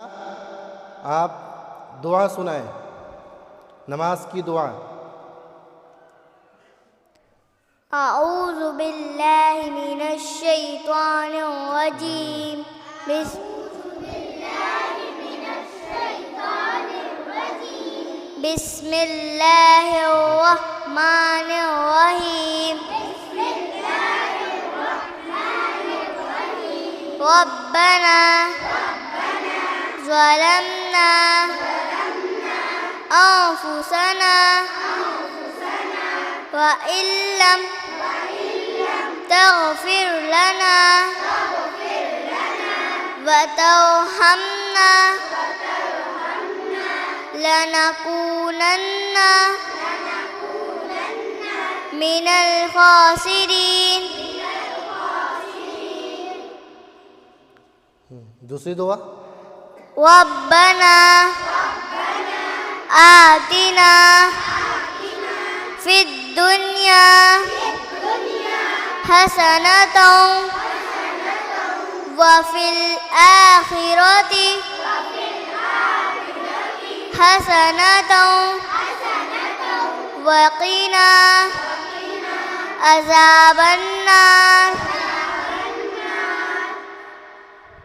आप दुआ सुनाएं, नमाज की दुआ। أعوذ بالله من الشيطان الرجيم بسم الله الرحمن الرحيم ربنا ظلمنا أنفسنا وإن لم تغفر لنا وترحمنا لنكونن من الخاسرين. दूसरी दुआ। ربنا آتنا في الدنيا حسنة وفي الآخرة حسنة وقنا عذاب النار.